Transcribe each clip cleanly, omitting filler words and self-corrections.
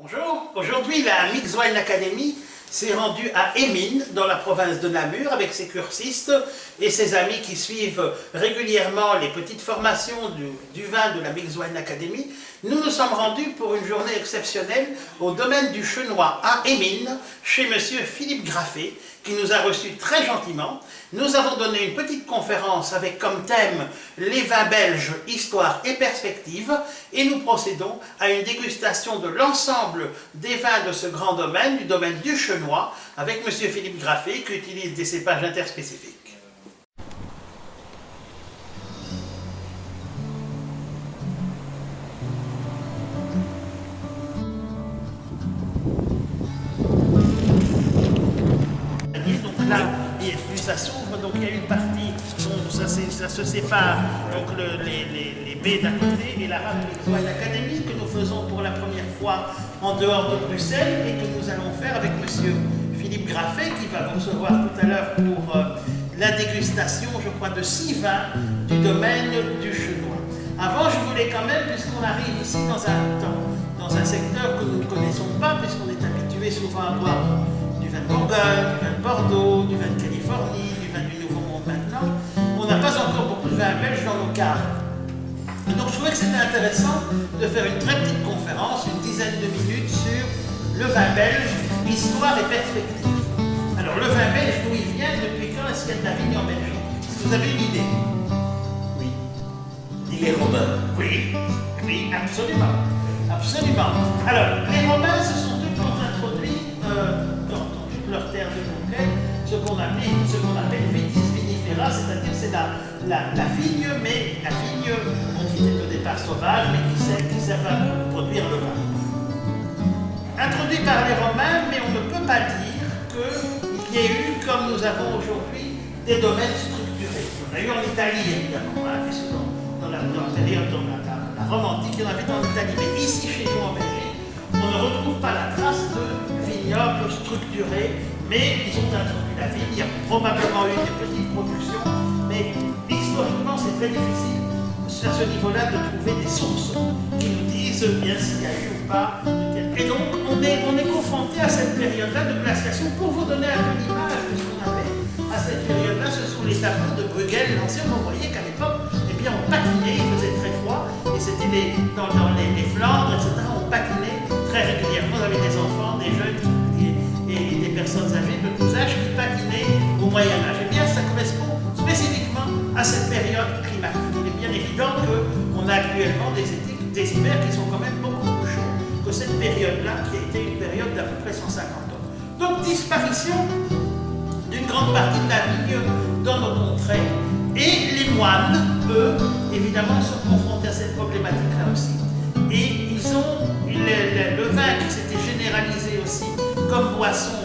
Bonjour, aujourd'hui la Mixed Wine Academy s'est rendue à Émine, dans la province de Namur, avec ses cursistes et ses amis qui suivent régulièrement les petites formations du vin de la Mixed Wine Academy. Nous nous sommes rendus pour une journée exceptionnelle au domaine du Chenois à Émine, chez monsieur Philippe Graffet, qui nous a reçus très gentiment. Nous avons donné une petite conférence avec comme thème les vins belges, histoire et perspective, et nous procédons à une dégustation de l'ensemble des vins de ce grand domaine, du domaine du Chenois, avec monsieur Philippe Graffet qui utilise des cépages interspécifiques. Donc là, ça s'ouvre, donc il y a une partie où ça se sépare, donc les baies d'un côté et la rame Mixed Wine Academy que nous faisons pour la première fois en dehors de Bruxelles et que nous allons faire avec monsieur Philippe Graffet qui va nous recevoir tout à l'heure pour la dégustation, je crois, de 6 vins du domaine du Chenois. Avant, je voulais quand même, puisqu'on arrive ici dans un secteur que nous ne connaissons pas, puisqu'on est habitué souvent à boire du vin de Bourgogne, du vin de Bordeaux, du vin de Californie, du vin du Nouveau Monde maintenant, on n'a pas encore beaucoup de vins belges dans nos caves. Et donc je trouvais que c'était intéressant de faire une très petite conférence, une dizaine de minutes, sur le vin belge, histoire et perspective. Alors le vin belge, d'où il vient, depuis quand est-ce qu'il y a de la vigne en Belgique? Est-ce que vous avez une idée? Oui. Les Romains. Oui, oui, absolument. Absolument. Alors, les Romains se sont eux qui ont introduit dans toute leur terre de conquête ce qu'on appelle vitis vinifera, c'est-à-dire c'est la vigne, mais la vigne qui était au départ sauvage, mais qui sert à produire le vin. Introduit par les Romains, mais on ne peut pas dire qu'il y ait eu, comme nous avons aujourd'hui, des domaines structurés. On a eu en Italie, évidemment, hein, puisque dans la Rome antique, il y en avait en Italie, mais ici, chez nous, en Belgique, on ne retrouve pas la trace de vignobles structurés, mais ils ont introduit la vigne. Il y a probablement eu des petites propulsions, mais historiquement, c'est très difficile à ce niveau-là de trouver des sources qui nous disent bien s'il y a eu ou pas. Et donc, on est confronté à cette période-là de glaciation. Pour vous donner un peu l'image de ce qu'on avait à cette période-là, ce sont les tableaux de Bruegel lancés. Vous voyez qu'à l'époque, eh bien, on patinait, il faisait très froid, et c'était dans les Flandres, etc., on patinait très régulièrement. Vous avez des enfants, des jeunes et des personnes âgées de tous âges qui patinaient au Moyen-Âge. Eh bien, ça correspond spécifiquement à cette période climatique. Il est bien évident qu'on a actuellement des hivers qui sont quand même beaucoup plus chauds que cette période-là, qui a été une période d'à peu près 150 ans. Donc, disparition d'une grande partie de la vigne dans nos contrées, et les moines, eux, évidemment, sont confrontés à cette problématique-là aussi. Et ils ont le vin qui s'était généralisé aussi comme boisson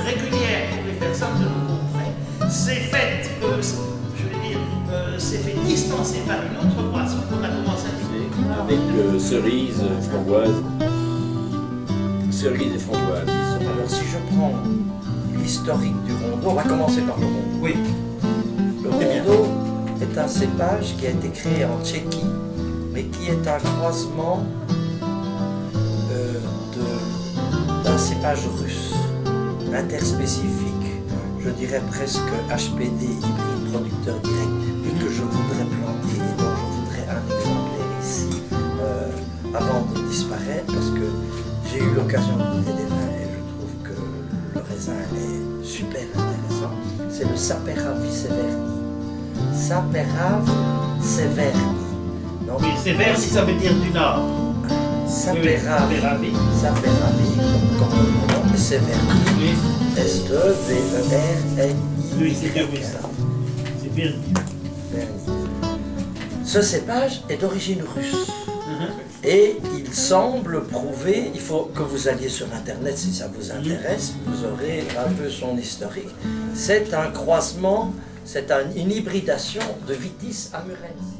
régulière pour les personnes de nos contrées, s'est fait, s'est fait distancer par une autre boisson qu'on a commencé à trouver. Avec cerise, framboise. Cerise et framboise. Alors si je prends l'historique du rondeau, on va commencer par le rondeau. Oui. Le rondeau est un cépage qui a été créé en Tchéquie, mais qui est un croisement d'un cépage russe, interspécifique, je dirais presque HPD, hybride producteur direct, et que je voudrais planter et dont je voudrais un exemplaire ici avant de disparaître, parce que j'ai eu l'occasion de goûter des vins et je trouve que le raisin est super intéressant. C'est le Saperavi Severni. Saperavi Severni. Donc, Oui, Severni, ça veut dire du nord. Saperavi, comme le nom, et Severni. Oui, S-E-V-E-R-N-I. oui, c'est bien ça. C'est bien dit. Ce cépage est d'origine russe. Et il semble prouver, il faut que vous alliez sur internet si ça vous intéresse, vous aurez un peu son historique. C'est un croisement, c'est une hybridation de Vitis amurensis.